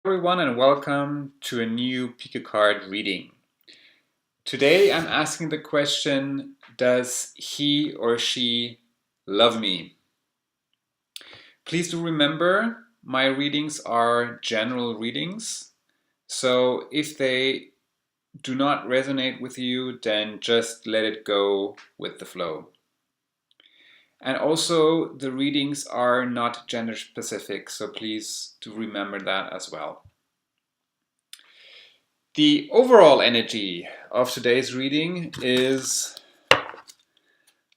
Everyone, and welcome to a new pick a card reading. Today I'm asking the question, does he or she love me? Please do remember, my readings are general readings, so if they do not resonate with you, then just let it go with the flow. And also, the readings are not gender specific, so please do remember that as well. The overall energy of today's reading is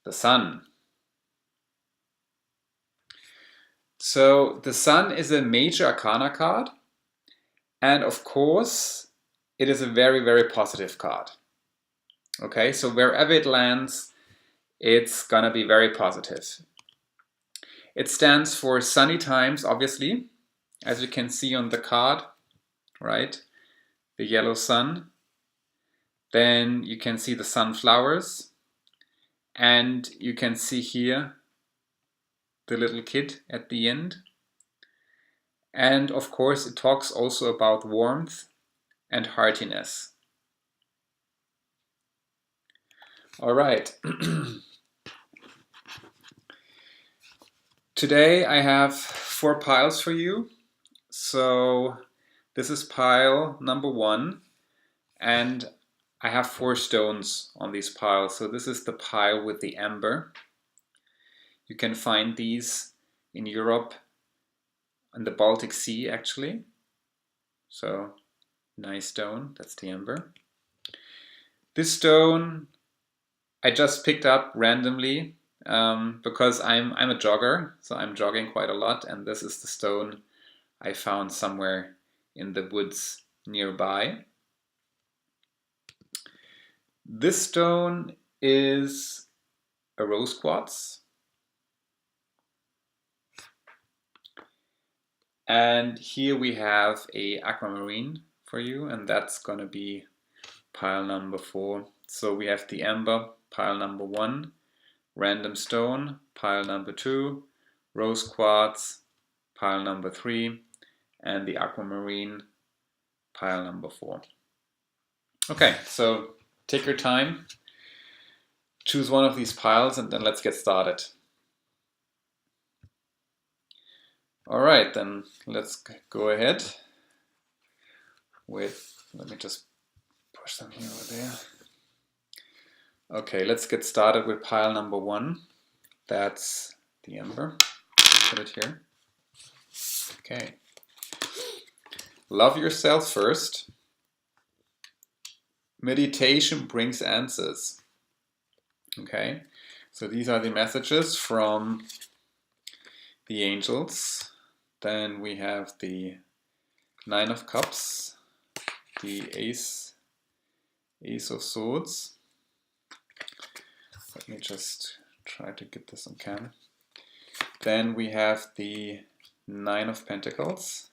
the Sun. So the Sun is a major arcana card, and of course it is a very, very positive card. Okay, so wherever it lands, it's gonna be very positive. It stands for sunny times, obviously, as you can see on the card, right? The yellow sun. Then you can see the sunflowers, and you can see here the little kid at the end. And of course it talks also about warmth and heartiness. All right. Today I have 4 piles for you. So this is pile number 1, and I have 4 stones on these piles. So this is the pile with the amber. You can find these in Europe and the Baltic Sea actually. So nice stone, that's the amber. This stone I just picked up randomly because I'm a jogger, so I'm jogging quite a lot, and this is the stone I found somewhere in the woods nearby. This stone is a rose quartz. And here we have a aquamarine for you, and that's gonna be pile number 4. So we have the amber, pile number 1, random stone, pile number 2, rose quartz, pile number 3, and the aquamarine, pile number 4. Okay, so take your time, choose one of these piles, and then let's get started. All right, then let's go ahead with, let me just push them here or there. Okay, let's get started with pile number 1. That's the amber. Put it here. Okay. Love yourself first. Meditation brings answers. Okay, so these are the messages from the angels. Then we have the 9 of Cups, the Ace of Swords. Let me just try to get this on camera. Then we have the 9 of Pentacles,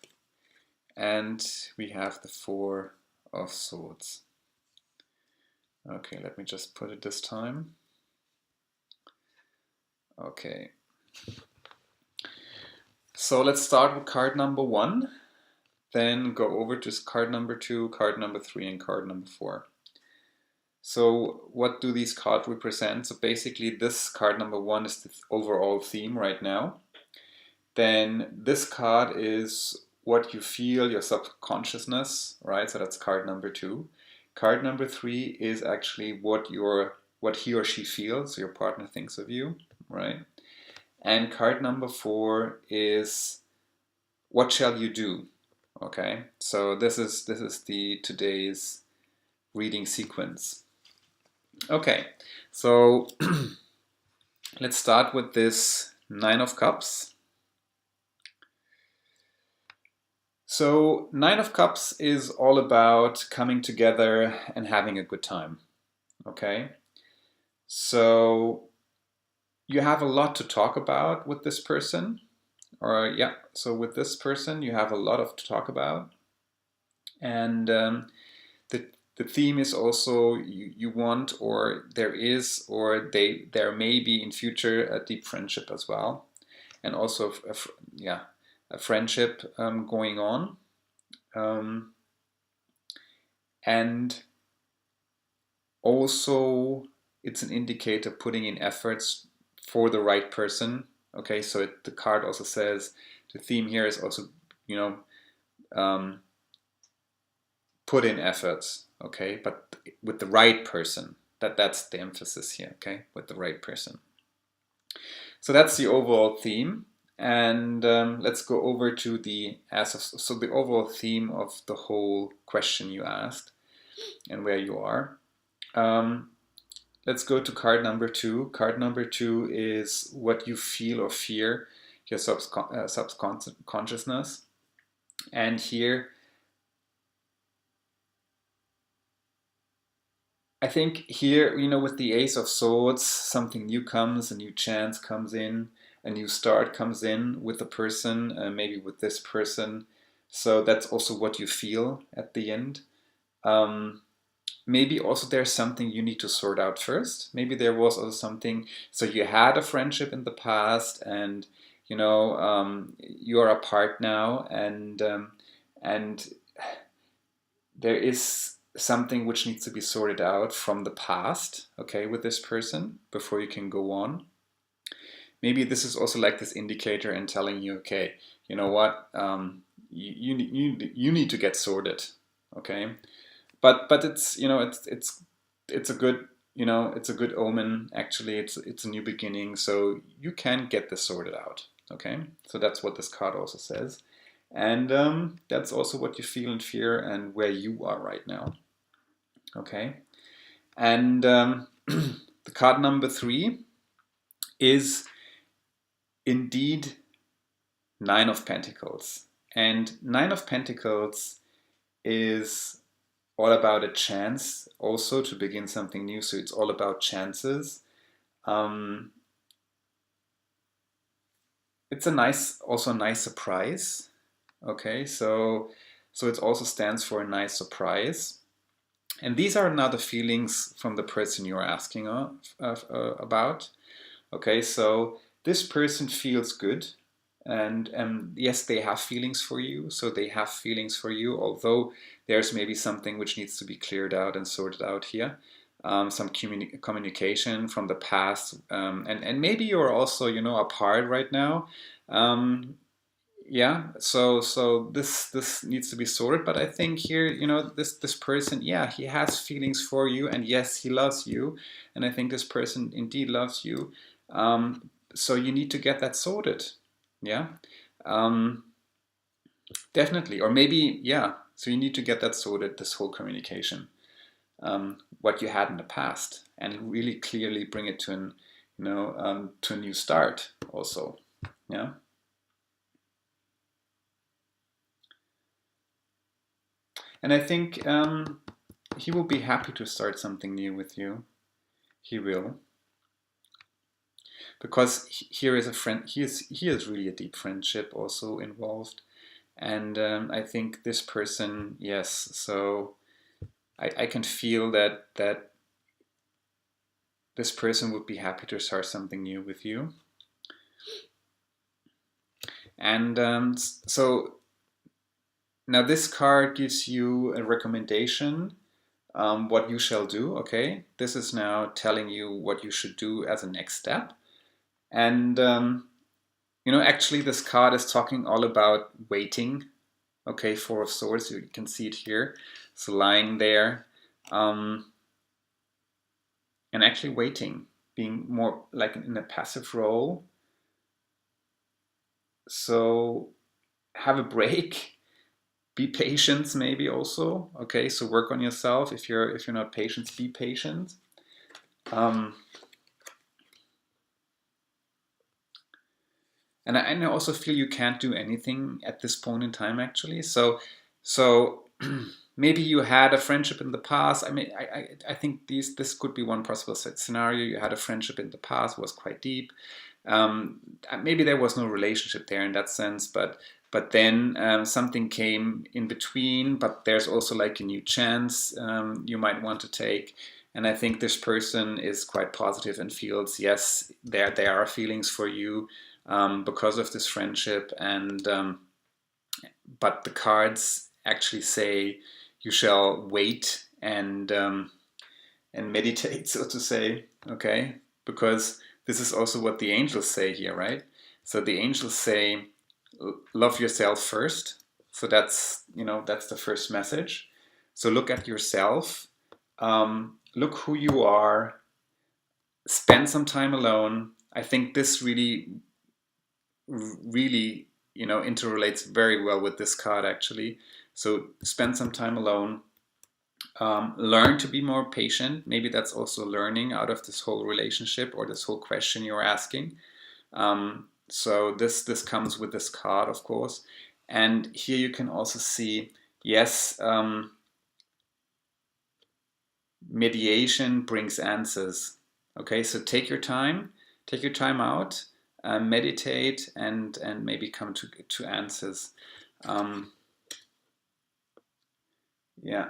and we have the 4 of Swords. Okay, let me just put it this time. Okay. So let's start with card number 1, then go over to card number 2, card number 3, and card number 4. So what do these cards represent? So basically this card number 1 is the overall theme right now. Then this card is what you feel, your subconsciousness, right? So that's card number 2. Card number 3 is actually what he or she feels, so your partner thinks of you, right? And card number 4 is what shall you do? Okay, so this is the today's reading sequence. Okay, so let's start with this 9 of Cups. So 9 of Cups is all about coming together and having a good time. Okay, so you have a lot to talk about with this person, so with this person you have a lot to talk about, and the theme is also you want, or there is, or there may be in future a deep friendship as well, and also a friendship going on. And also, it's an indicator putting in efforts for the right person. Okay, so the card also says the theme here is also, put in efforts. Okay, but with the right person. That's the emphasis here. Okay, with the right person. So that's the overall theme. And let's go over to the so the overall theme of the whole question you asked and where you are. Let's go to card number 2. Card number 2 is what you feel or fear, your subconsciousness. And here, I think here, with the Ace of Swords, something new comes, a new chance comes in, a new start comes in with a person, maybe with this person. So that's also what you feel at the end. Maybe also there's something you need to sort out first. Maybe there was also something, so you had a friendship in the past and, you are apart now, and there is something which needs to be sorted out from the past, okay, with this person before you can go on. Maybe this is also like this indicator and telling you, okay, you know what, you need to get sorted, okay. But it's it's a good it's a good omen. Actually, it's a new beginning, so you can get this sorted out, okay. So that's what this card also says. And that's also what you feel and fear and where you are right now. Okay. And the card number 3 is indeed Nine of Pentacles. And Nine of Pentacles is all about a chance also to begin something new. So it's all about chances. It's also a nice surprise. Okay, so it also stands for a nice surprise. And these are now the feelings from the person you're asking about. Okay, so this person feels good. And yes, they have feelings for you. So they have feelings for you, although there's maybe something which needs to be cleared out and sorted out here. Some communication from the past. And maybe you're also, apart right now. Yeah, so this needs to be sorted, but I think here, this person, yeah, he has feelings for you, and yes, he loves you, and I think this person indeed loves you. So you need to get that sorted. Yeah, definitely. Or maybe, yeah, so you need to get that sorted, this whole communication, what you had in the past, and really clearly bring it to to a new start also. Yeah. And I think he will be happy to start something new with you. He will. Because here is a friend, he is really a deep friendship also involved. And I think this person, yes, so I can feel that this person would be happy to start something new with you. And so now this card gives you a recommendation, what you shall do, okay? This is now telling you what you should do as a next step. And, actually this card is talking all about waiting, okay, Four of Swords, you can see it here. So lying there, and actually waiting, being more like in a passive role. So have a break, be patient maybe also, okay, so work on yourself. If you're not patient, be patient. And I also feel you can't do anything at this point in time, actually. So maybe you had a friendship in the past. I mean, I think this could be one possible scenario. You had a friendship in the past, was quite deep. Maybe there was no relationship there in that sense, but then something came in between. But there's also like a new chance you might want to take. And I think this person is quite positive and feels, yes, there are feelings for you. Because of this friendship, and but the cards actually say you shall wait and meditate, so to say, okay? Because this is also what the angels say here, right? So the angels say, love yourself first. So that's, that's the first message. So look at yourself, look who you are, spend some time alone. I think this really, interrelates very well with this card, actually. So spend some time alone. Learn to be more patient. Maybe that's also learning out of this whole relationship or this whole question you're asking. So this comes with this card, of course. And here you can also see, yes, mediation brings answers. Okay, so take your time out, meditate, and maybe come to answers. Yeah.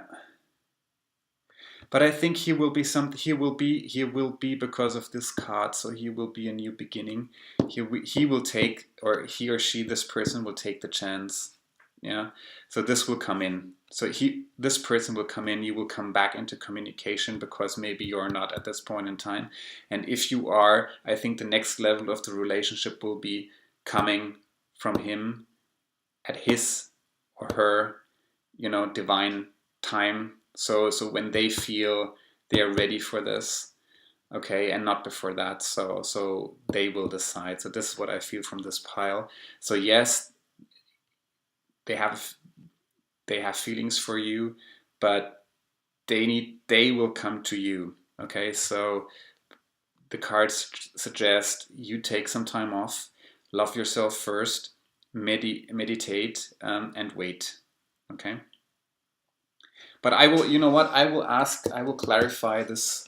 But I think he will be because of this card. So he will be a new beginning. He will take, or he or she, this person will take the chance. Yeah. So this will come in. So this person will come in. You will come back into communication because maybe you're not at this point in time. And if you are, I think the next level of the relationship will be coming from him at his or her, divine time. So when they feel they are ready for this, okay, and not before that. So they will decide. So this is what I feel from this pile. So yes, they have feelings for you, but they will come to you. Okay, so the cards suggest you take some time off, love yourself first, meditate, and wait. Okay. But I will, I will clarify this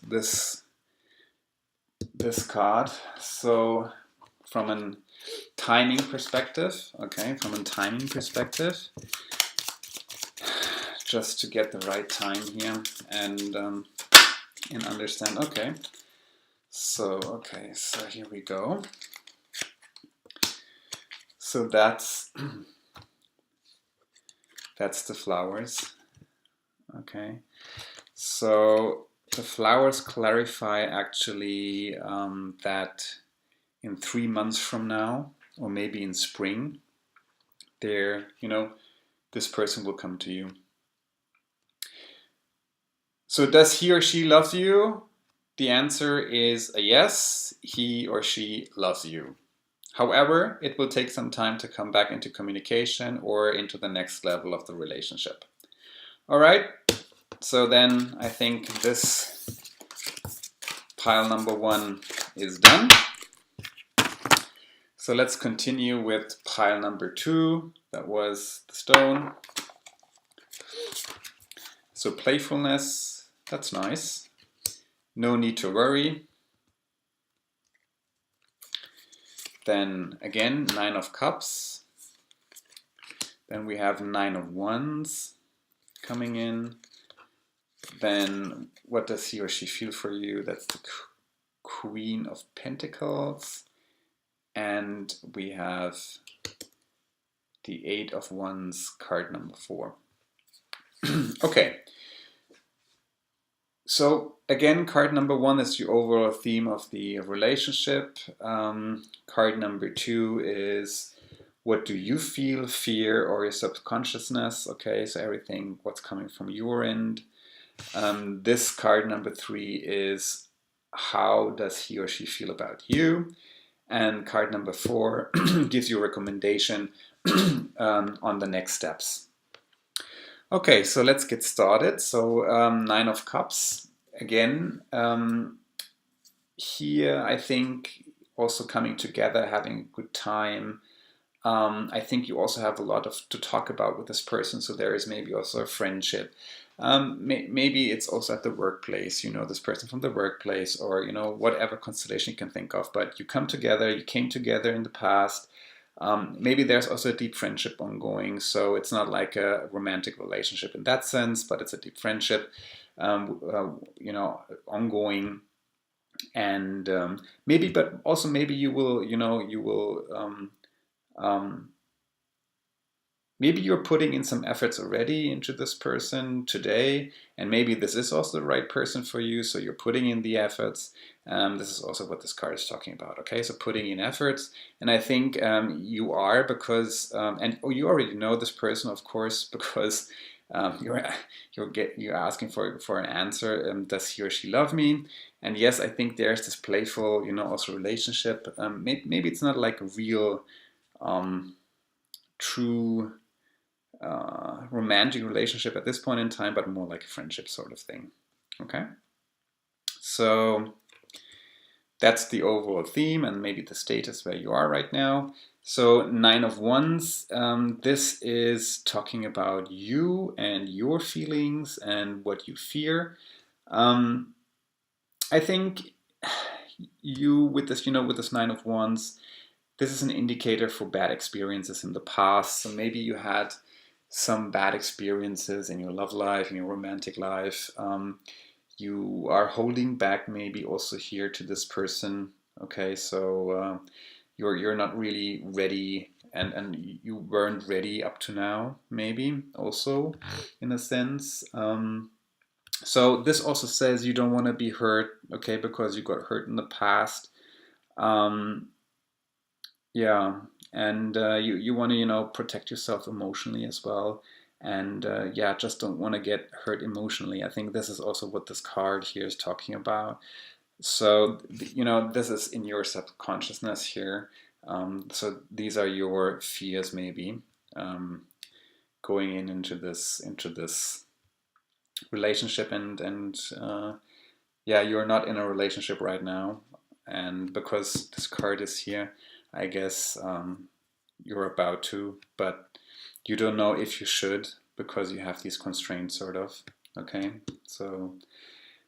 card. So from a timing perspective, just to get the right time here and understand. Okay, so here we go. So that's the flowers. Okay, so the flowers clarify actually that in 3 months from now, or maybe in spring, this person will come to you. So does he or she love you? The answer is a yes, he or she loves you. However, it will take some time to come back into communication or into the next level of the relationship. All right, so then I think this pile number 1 is done. So let's continue with pile number 2. That was the stone. So playfulness, that's nice. No need to worry. Then again, 9 of Cups. Then we have 9 of Wands coming in. Then what does he or she feel for you? That's the Queen of Pentacles. And we have the 8 of Wands, card number 4. Okay. So again, card number 1 is the overall theme of the relationship. Card number 2 is what do you feel, fear, or your subconsciousness? Okay, so everything, what's coming from your end. This card number 3 is how does he or she feel about you? And card number 4 gives you a recommendation on the next steps. Okay, so let's get started. So 9 of Cups, again, here I think also coming together, having a good time. I think you also have a lot to talk about with this person, so there is maybe also a friendship. Maybe it's also at the workplace, this person from the workplace, or whatever constellation you can think of, but you come together, you came together in the past. Maybe there's also a deep friendship ongoing, so it's not like a romantic relationship in that sense, but it's a deep friendship, ongoing. And maybe you will maybe you're putting in some efforts already into this person today, and maybe this is also the right person for you, so you're putting in the efforts. This is also what this card is talking about, okay? So putting in efforts, and I think you are, because, you already know this person, of course, because you're asking for an answer. Does he or she love me? And yes, I think there's this playful, also relationship. Maybe it's not like a real, true romantic relationship at this point in time, but more like a friendship sort of thing. Okay, so that's the overall theme and maybe the status where you are right now. So 9 of Wands, this is talking about you and your feelings and what you fear. I think you, with this, with this 9 of Wands, this is an indicator for bad experiences in the past. So maybe you had some bad experiences in your love life, in your romantic life. You are holding back maybe also here to this person. Okay, so you're not really ready, and you weren't ready up to now, maybe also in a sense. So this also says you don't want to be hurt, okay, because you got hurt in the past. Yeah, and you want to protect yourself emotionally as well, and yeah, just don't want to get hurt emotionally. I think this is also what this card here is talking about. So this is in your subconsciousness here. So these are your fears maybe, going into this relationship, and yeah, you're not in a relationship right now, and because this card is here, I guess you're about to, but you don't know if you should, because you have these constraints sort of. Okay, so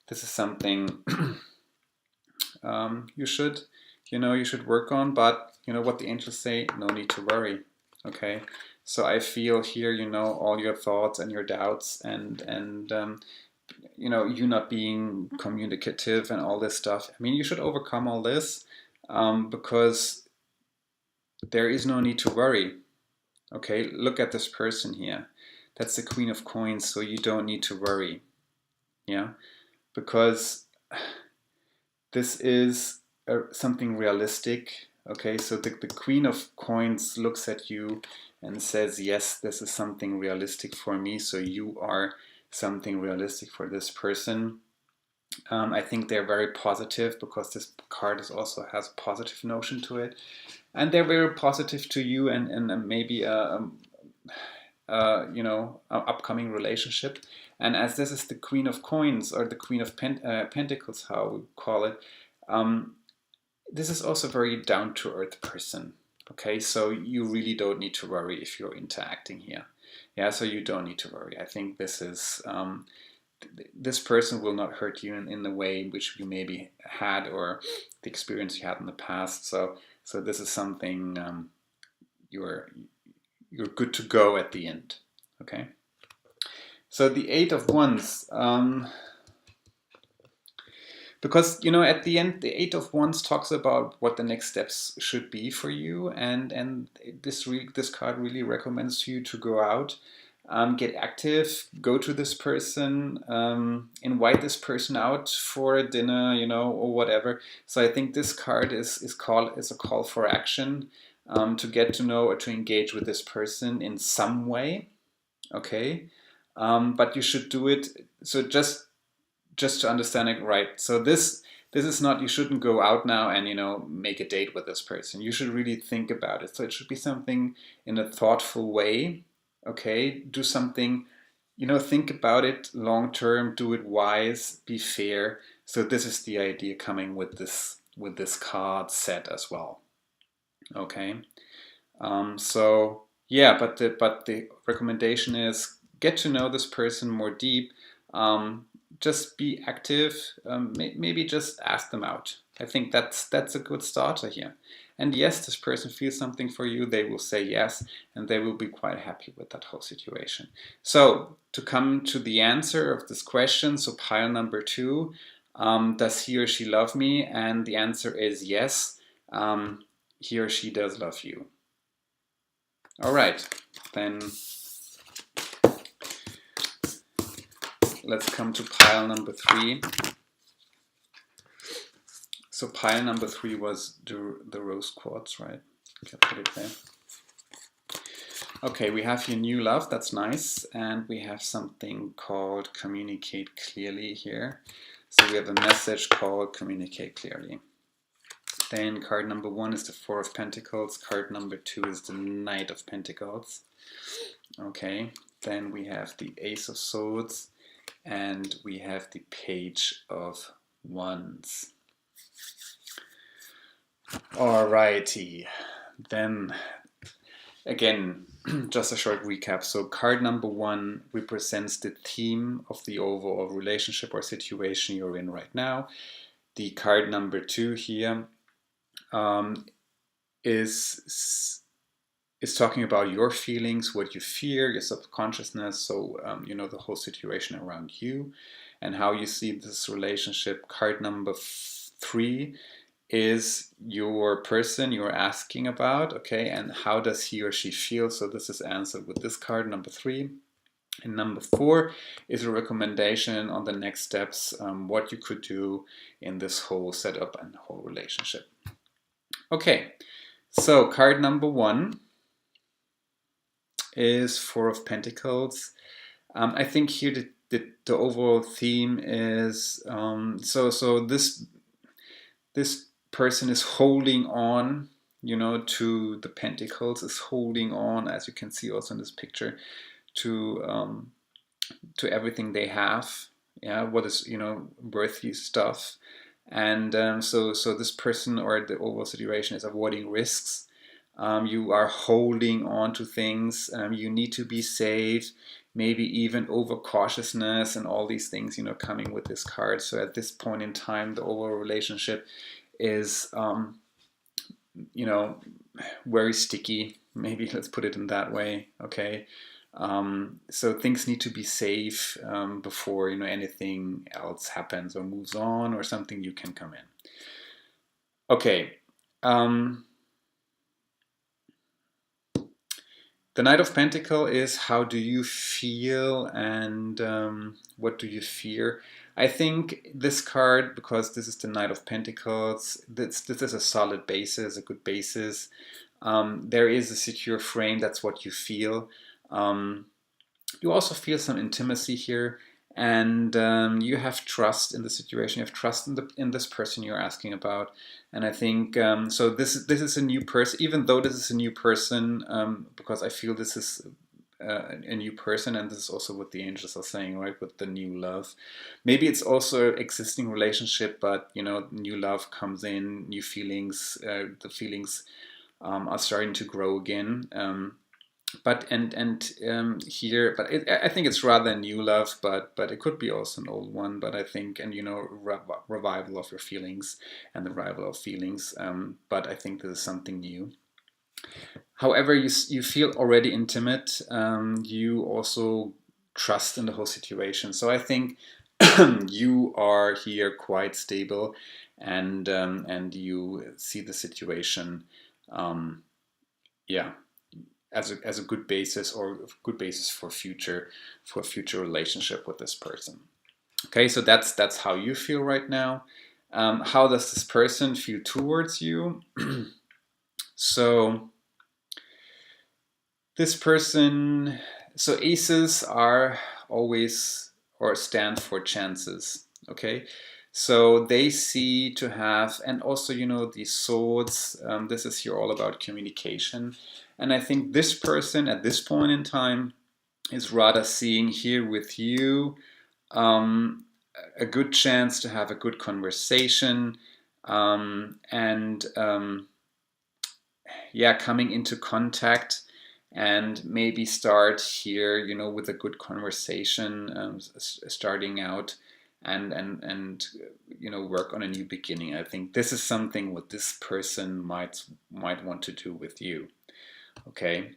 this is something you should work on, but what the angels say, no need to worry. Okay, so I feel here all your thoughts and your doubts, and you not being communicative and all this stuff. I mean, you should overcome all this, because there is no need to worry. Okay, look at this person here. That's the Queen of Coins, so you don't need to worry. Yeah, because this is something realistic. Okay, so the Queen of Coins looks at you and says, yes, this is something realistic for me, so you are something realistic for this person. I think they're very positive, because this card also has a positive notion to it, and they're very positive to you, and maybe an upcoming relationship. And as this is the Queen of Coins, or the Queen of Pentacles, how we call it, this is also a very down-to-earth person. Okay, so you really don't need to worry if you're interacting here. Yeah, so you don't need to worry. I think this is this person will not hurt you in the way which you maybe had, or the experience you had in the past. So this is something you're good to go at the end. Okay. So the 8 of Wands, because at the end, the 8 of Wands talks about what the next steps should be for you, and this card really recommends you to go out, get active, go to this person, invite this person out for a dinner, or whatever. So I think this card is a call for action, to get to know or to engage with this person in some way. Okay, but you should do it. So just to understand it right. So this is not, you shouldn't go out now and make a date with this person. You should really think about it. So it should be something in a thoughtful way. Okay, do something, think about it long term, do it wise, be fair. So this is the idea coming with this card set as well. Okay, so yeah, but the recommendation is get to know this person more deep. Just be active. Maybe just ask them out. I think that's a good starter here. And yes, this person feels something for you. They will say yes, and they will be quite happy with that whole situation. So to come to the answer of this question, so pile number 2, does he or she love me? And the answer is yes. He or she does love you. All right, then let's come to pile number 3. So pile number 3 was the rose quartz, right? Okay, put it there. Okay, we have here new love, that's nice, and we have something called communicate clearly here. So we have a message called communicate clearly. Then card number 1 is the 4 of Pentacles, card number 2 is the Knight of Pentacles. Okay, then we have the Ace of Swords, and we have the Page of Wands. Alrighty, then again, just a short recap. So card number 1 represents the theme of the overall relationship or situation you're in right now. The card number 2 here is talking about your feelings, what you fear, your subconsciousness, so you know, the whole situation around you and how you see this relationship. Card number 3 is your person you're asking about, okay, and how does he or she feel? So this is answered with this card, number 3. And number 4 is a recommendation on the next steps, what you could do in this whole setup and whole relationship. Okay, so card number 1 is 4 of Pentacles. I think here the overall theme is so this person is holding on, you know, to the Pentacles, is holding on, as you can see also in this picture, to everything they have, yeah, what is, you know, worthy stuff. And so this person or the overall situation is avoiding risks. You are holding on to things. You need to be safe, maybe even over cautiousness and all these things, you know, coming with this card. So at this point in time, the overall relationship is, you know, very sticky. Maybe let's put it in that way. Okay. So things need to be safe before, you know, anything else happens or moves on or something new can come in. Okay. The Knight of Pentacles is how do you feel and what do you fear? I think this card, because this is the Knight of Pentacles, this is a solid basis, a good basis. There is a secure frame, that's what you feel. You also feel some intimacy here, and you have trust in the situation. You have trust in this person you're asking about, and I think so. This is a new person, even though this is a new person, because I feel this is a new person, and this is also what the angels are saying, right? With the new love, maybe it's also an existing relationship, but you know, new love comes in, new feelings. The feelings are starting to grow again. But here, but I think it's rather a new love, but it could be also an old one. But I think, and you know, revival of your feelings and the revival of feelings. But I think this is something new. However, you feel already intimate. You also trust in the whole situation. So I think you are here quite stable, and you see the situation, yeah, as a good basis, or a good basis for a future relationship with this person. Okay, so that's how you feel right now. How does this person feel towards you? So this person, so aces are always, or stand for chances. Okay, so they see to have, and also, you know, these swords, this is here all about communication. And I think this person at this point in time is rather seeing here with you a good chance to have a good conversation, and yeah, coming into contact, and maybe start here, you know, with a good conversation, starting out, and you know, work on a new beginning. I think this is something what this person might want to do with you. Okay,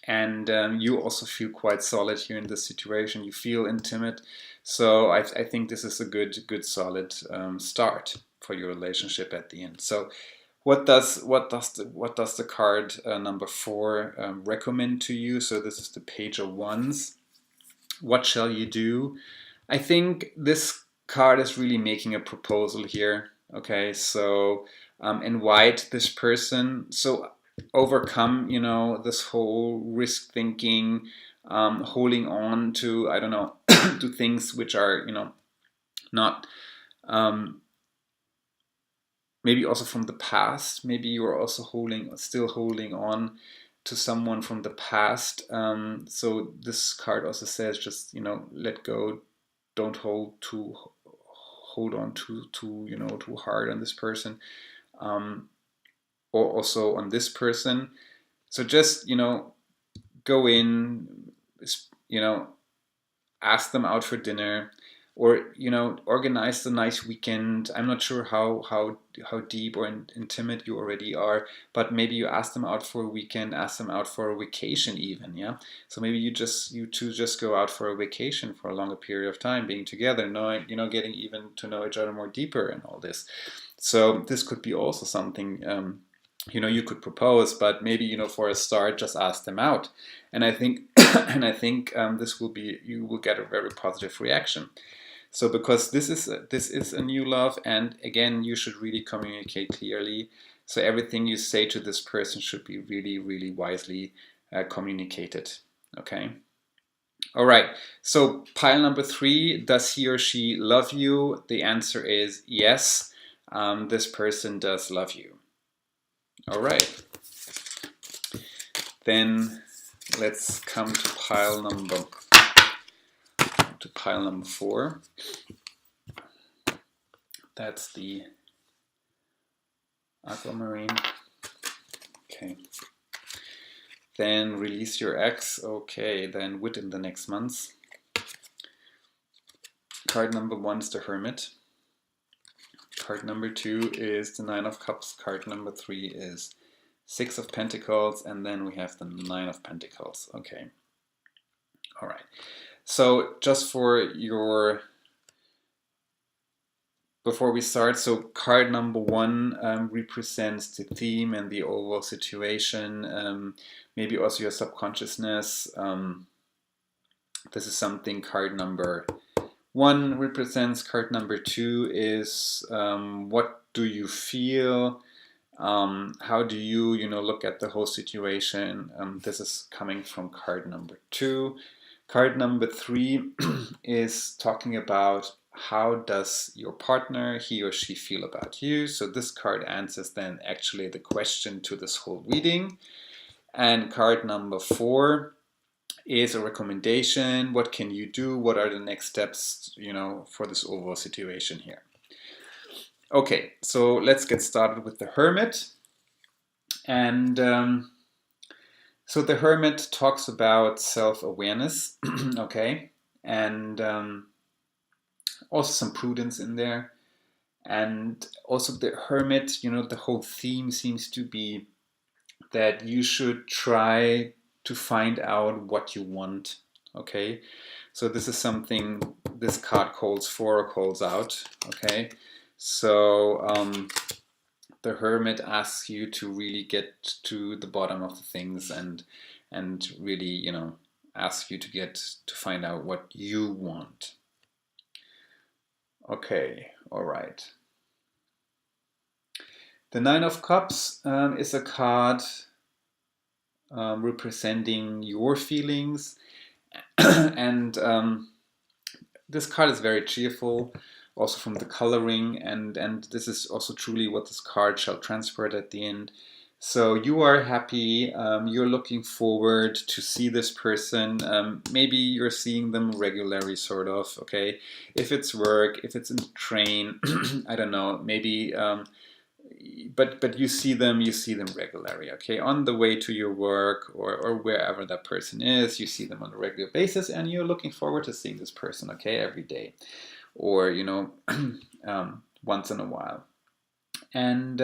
and you also feel quite solid here in this situation. You feel intimate, so I think this is a good solid start for your relationship at the end. So what does the card number 4 recommend to you? So this is the Page of Wands. What shall you do? I think this card is really making a proposal here. Okay, so invite this person. So overcome, this whole risk thinking, holding on to, I don't know, to things which are, not maybe also from the past. Maybe you are also still holding on to someone from the past. So this card also says just, let go. Don't hold on too hard on this person, or also on this person. So just, go in, ask them out for dinner, or organize a nice weekend. I'm not sure how deep or intimate you already are, but maybe you ask them out for a weekend, ask them out for a vacation even. Yeah, so maybe you two just go out for a vacation for a longer period of time, being together, knowing, getting even to know each other more deeper and all this. So this could be also something you could propose, but maybe, for a start, just ask them out. And I think you will get a very positive reaction. So because this is a new love, and again, you should really communicate clearly. So everything you say to this person should be really, really wisely communicated. Okay. All right. So pile number 3, does he or she love you? The answer is yes. This person does love you. All right. Then let's come to pile number 4. That's the Aquamarine. Okay. Then release your ex. Okay. Then within the next months. Card number 1 is the Hermit. Card number 2 is the 9 of Cups. Card number 3 is 6 of Pentacles. And then we have the 9 of Pentacles. Okay. All right. So just before we start, so card number 1 represents the theme and the overall situation, maybe also your subconsciousness. This is something card number 1 represents. Card number 2 is what do you feel? How do you, look at the whole situation? This is coming from card number 2. Card number 3 is talking about how does your partner, he or she, feel about you. So this card answers then actually the question to this whole reading. And card number 4 is a recommendation. What can you do? What are the next steps, for this overall situation here? Okay, so let's get started with the Hermit. And so the Hermit talks about self-awareness, okay, and also some prudence in there. And also the Hermit, the whole theme seems to be that you should try to find out what you want, okay? So this is something this card calls for or calls out, okay? So the Hermit asks you to really get to the bottom of the things and really, ask you to find out what you want. Okay, all right. The 9 of Cups is a card representing your feelings, and this card is very cheerful, also from the coloring, and this is also truly what this card shall transport at the end. So you are happy, you're looking forward to see this person, maybe you're seeing them regularly, sort of, okay? If it's work, if it's in the train, I don't know, maybe, but you see them regularly, okay? On the way to your work or wherever that person is, you see them on a regular basis, and you're looking forward to seeing this person, okay, every day. Or, once in a while. And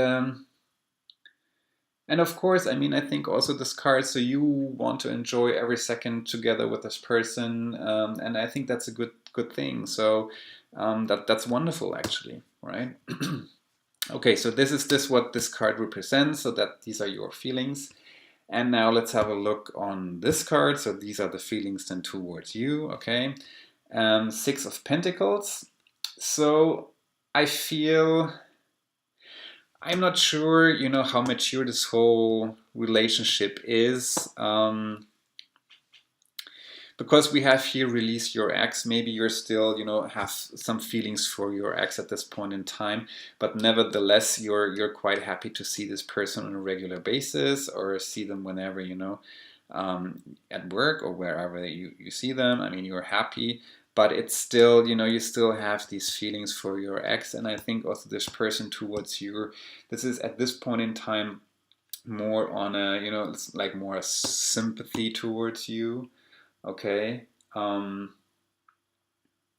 of course, I think also this card, so you want to enjoy every second together with this person, and I think that's a good thing. So that's wonderful, actually, right? Okay, so this is what this card represents, so that these are your feelings. And now let's have a look on this card. So these are the feelings then towards you, okay? Six of Pentacles. So I feel, I'm not sure, you know, how mature this whole relationship is. Because we have here release your ex, maybe you're still, you know, have some feelings for your ex at this point in time, but nevertheless, you're quite happy to see this person on a regular basis or see them whenever, you know, at work or wherever you see them. I mean, you're happy, but it's still, you know, you still have these feelings for your ex. And I think also this person towards you, this is at this point in time more on a, you know, it's like more a sympathy towards you. Okay.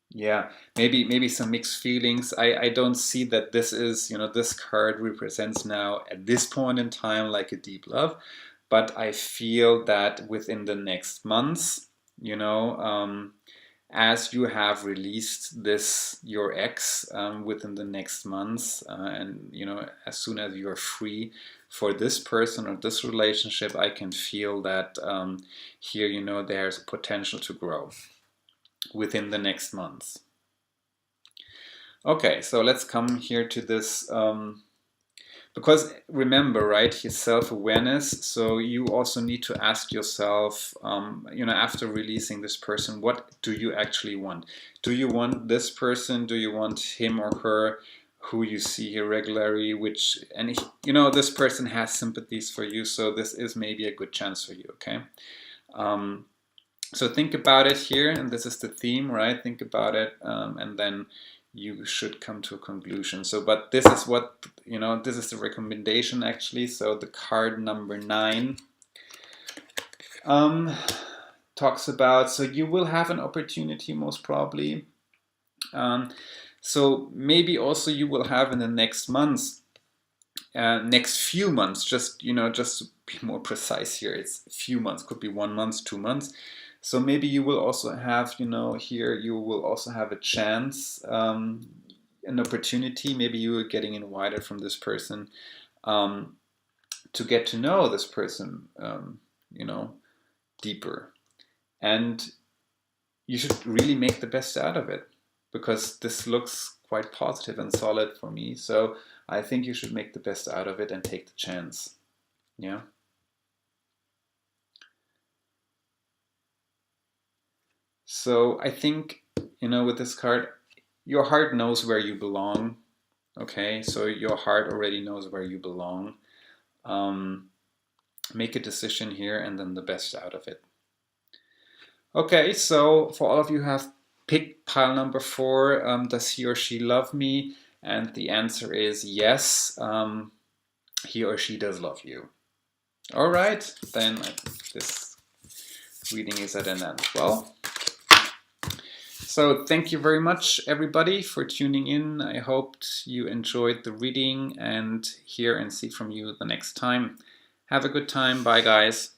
Yeah, maybe some mixed feelings. I don't see that this is, you know, this card represents now at this point in time like a deep love, but I feel that within the next months, you know, as you have released this your ex within the next months, and you know, as soon as you're free for this person or this relationship, I can feel that here, you know, there's potential to grow within the next months. Okay, so let's come here to this, because remember, right, his self-awareness, so you also need to ask yourself, you know, after releasing this person, what do you actually want? Do you want this person? Do you want him or her who you see here regularly, which, and you know, this person has sympathies for you, so this is maybe a good chance for you, okay? So think about it here, and this is the theme, right? Think about it, and then you should come to a conclusion. So, but this is what, you know, this is the recommendation actually. So the card number 9 talks about, so you will have an opportunity most probably. So maybe also you will have in the next months, next few months, just, you know, just to be more precise here, it's a few months, could be 1 month, 2 months. So maybe you will also have, you know, here you will also have a chance, an opportunity, maybe you are getting invited from this person to get to know this person, you know, deeper. And you should really make the best out of it, because this looks quite positive and solid for me. So I think you should make the best out of it and take the chance. Yeah. So I think, you know, with this card, your heart knows where you belong. Okay, so your heart already knows where you belong. Make a decision here and then the best out of it. Okay, so for all of you who have picked pile number 4, does he or she love me? And the answer is yes, he or she does love you. All right, then I think this reading is at an end as well. So thank you very much, everybody, for tuning in. I hoped you enjoyed the reading and hear and see from you the next time. Have a good time. Bye, guys.